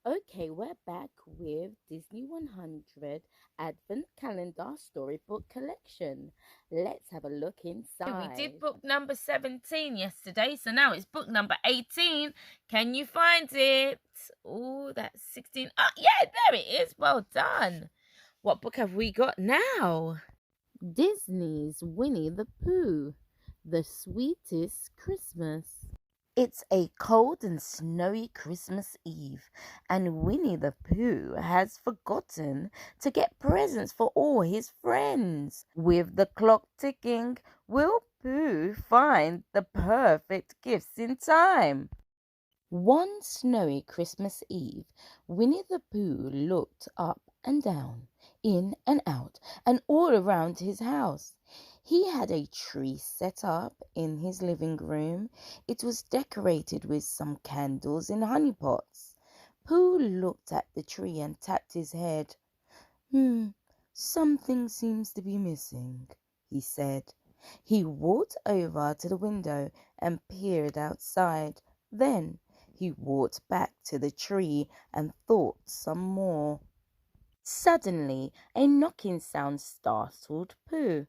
Okay, we're back with Disney 100 Advent Calendar Storybook Collection. Let's have a look We did inside. book number 17 yesterday, so now it's book number 18. Can you find it? Oh, that's 16. Oh, yeah, there it is. Well done. What book have we got now? Disney's Winnie the Pooh, The Sweetest Christmas. It's a cold and snowy Christmas Eve, and Winnie the Pooh has forgotten to get presents for all his friends. With the clock ticking, will Pooh find the perfect gifts in time? One snowy Christmas Eve, Winnie the Pooh looked up and down, in and out, and all around his house. He had a tree set up in his living room. It was decorated with some candles in honey pots. Pooh looked at the tree and tapped his head. Something seems to be missing, he said. He walked over to the window and peered outside. Then he walked back to the tree and thought some more. Suddenly, a knocking sound startled Pooh.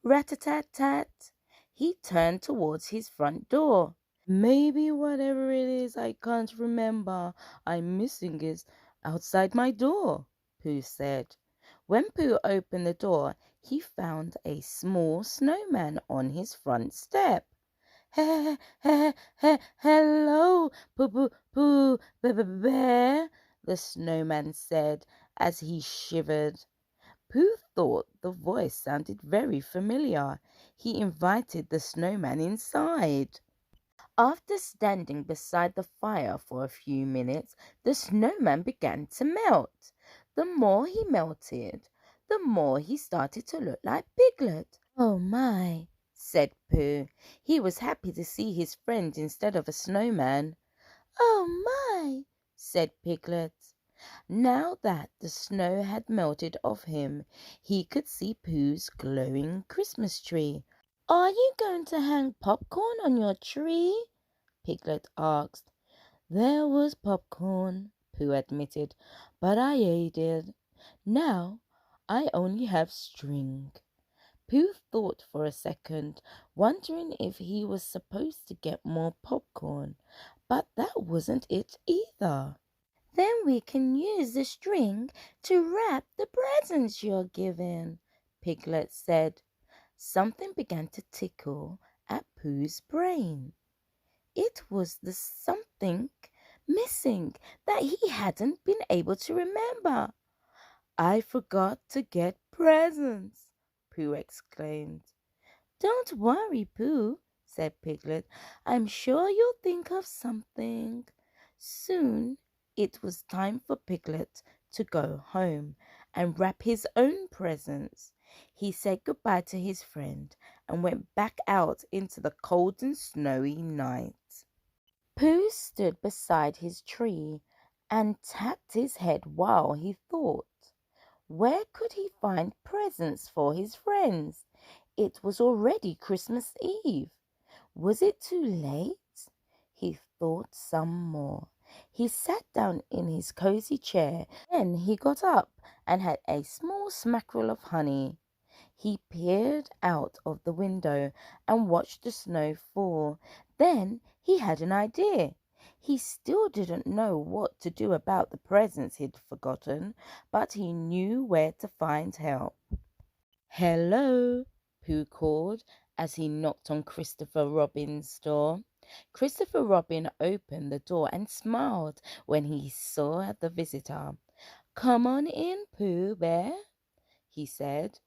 Rat-a-tat-tat. He turned towards his front door. Maybe whatever it is I can't remember I'm missing is outside my door, Pooh said. When Pooh opened the door, he found a small snowman on his front step. Hello, Pooh, Bear, the snowman said as he shivered. Pooh thought the voice sounded very familiar. He invited the snowman inside. After standing beside the fire for a few minutes, the snowman began to melt. The more he melted, the more he started to look like Piglet. Oh my, said Pooh. He was happy to see his friend instead of a snowman. Oh my, said Piglet. Now that the snow had melted off him, he could see Pooh's glowing Christmas tree. Are you going to hang popcorn on your tree? Piglet asked. There was popcorn, Pooh admitted, but I ate it. Now I only have string. Pooh thought for a second, wondering if he was supposed to get more popcorn, but that wasn't it either. Then we can use the string to wrap the presents you're giving, Piglet said. Something began to tickle at Pooh's brain. It was the something missing that he hadn't been able to remember. I forgot to get presents, Pooh exclaimed. Don't worry, Pooh, said Piglet. I'm sure you'll think of something. Soon it was time for Piglet to go home and wrap his own presents. He said goodbye to his friend and went back out into the cold and snowy night. Pooh stood beside his tree and tapped his head while he thought. Where could he find presents for his friends? It was already Christmas Eve. Was it too late? He thought some more. He sat down in his cozy chair. Then he got up and had a small smackerel of honey. He peered out of the window and watched the snow fall. Then he had an idea. He still didn't know what to do about the presents he'd forgotten, but he knew where to find help. Hello, Pooh called as he knocked on Christopher Robin's door. Christopher Robin opened the door and smiled when he saw the visitor. Come on in, Pooh Bear, he said.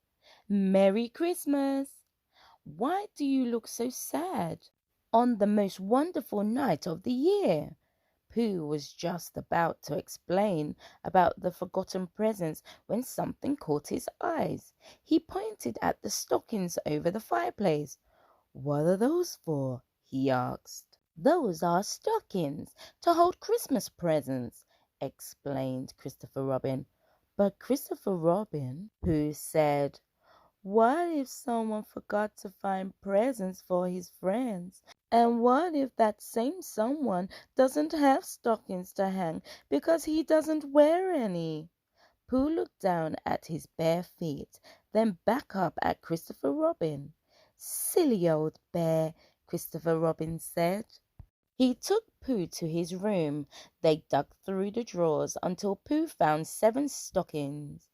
Merry Christmas! Why do you look so sad on the most wonderful night of the year? Pooh was just about to explain about the forgotten presents when something caught his eyes. He pointed at the stockings over the fireplace. What are those for? He asked. Those are stockings to hold Christmas presents, explained Christopher Robin. But Christopher Robin, Pooh said, What if someone forgot to find presents for his friends? And what if that same someone doesn't have stockings to hang because he doesn't wear any? Pooh looked down at his bare feet, then back up at Christopher Robin. Silly old bear, Christopher Robin said. He took Pooh to his room. They dug through the drawers until Pooh found 7 stockings.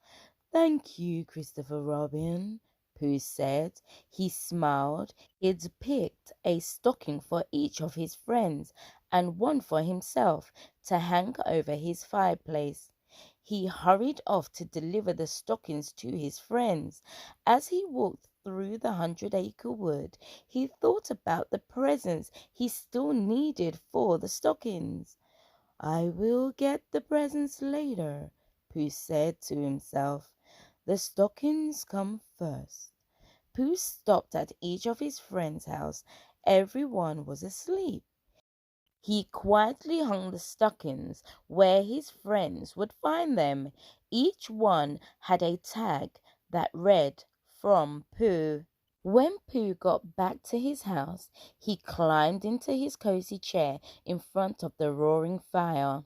Thank you, Christopher Robin, Pooh said. He smiled. He'd picked a stocking for each of his friends and one for himself to hang over his fireplace. He hurried off to deliver the stockings to his friends. As he walked through the 100-acre wood, he thought about the presents he still needed for the stockings. I will get the presents later, Pooh said to himself. The stockings come first. Pooh stopped at each of his friends' house. Everyone was asleep. He quietly hung the stockings where his friends would find them. Each one had a tag that read, "From Pooh." When Pooh got back to his house, he climbed into his cozy chair in front of the roaring fire.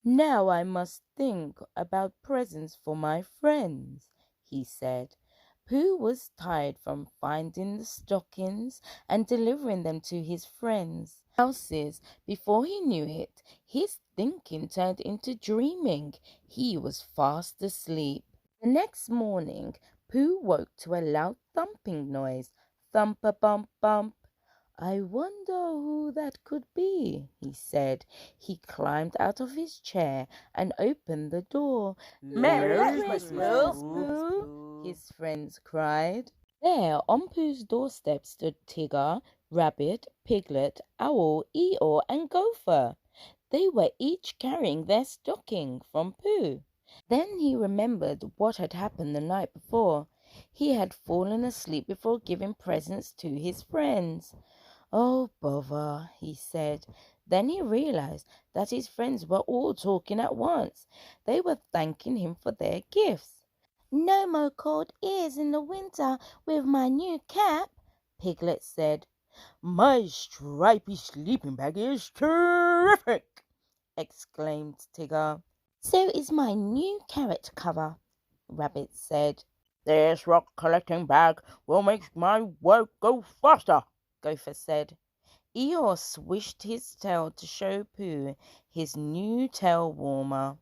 Now I must think about presents for my friends, he said. Pooh was tired from finding the stockings and delivering them to his friends' houses. Before he knew it, his thinking turned into dreaming. He was fast asleep. The next morning, Pooh woke to a loud thumping noise. Thump-a-bump-bump. I wonder who that could be, he said. He climbed out of his chair and opened the door. Merry Christmas, Pooh, his friends cried. There on Pooh's doorstep stood Tigger, Rabbit, Piglet, Owl, Eeyore, and Gopher. They were each carrying their stocking from Pooh. Then he remembered what had happened the night before. He had fallen asleep before giving presents to his friends. Oh, bother, he said. Then he realized that his friends were all talking at once. They were thanking him for their gifts. No more cold ears in the winter with my new cap, Piglet said. My stripy sleeping bag is terrific, exclaimed Tigger. So is my new carrot cover, Rabbit said. This rock collecting bag will make my work go faster, Gopher said. Eeyore swished his tail to show Pooh his new tail warmer.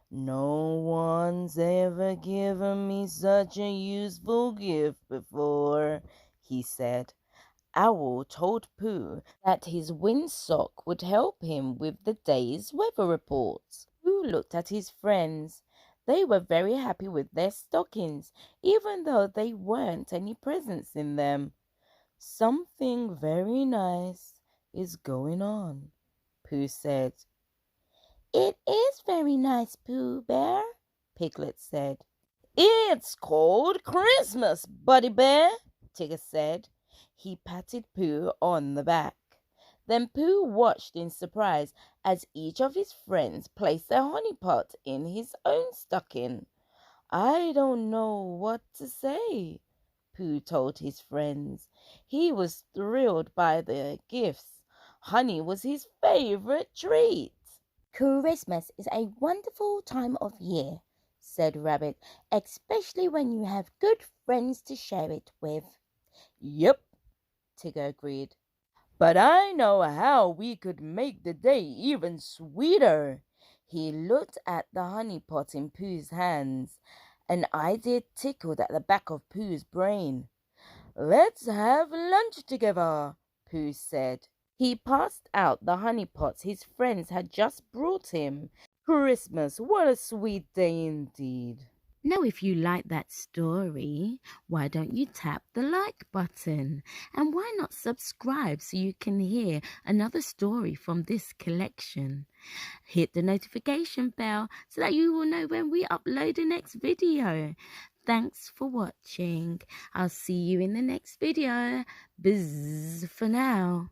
No one's ever given me such a useful gift before, he said. Owl told Pooh that his windsock would help him with the day's weather reports. Pooh looked at his friends. They were very happy with their stockings, even though there weren't any presents in them. Something very nice is going on, Pooh said. It is very nice, Pooh Bear, Piglet said. It's called Christmas, Buddy Bear, Tigger said. He patted Pooh on the back. Then Pooh watched in surprise as each of his friends placed their honey pot in his own stocking. I don't know what to say, Pooh told his friends. He was thrilled by their gifts. Honey was his favorite treat. Christmas is a wonderful time of year, said Rabbit, especially when you have good friends to share it with. Yep, Tigger agreed. But I know how we could make the day even sweeter. He looked at the honey pot in Pooh's hands. An idea tickled at the back of Pooh's brain. Let's have lunch together, Pooh said. He passed out the honey pots his friends had just brought him. Christmas, what a sweet day indeed. Now, if you like that story, why don't you tap the like button? And why not subscribe so you can hear another story from this collection? Hit the notification bell so that you will know when we upload the next video. Thanks for watching. I'll see you in the next video. Buzz for now.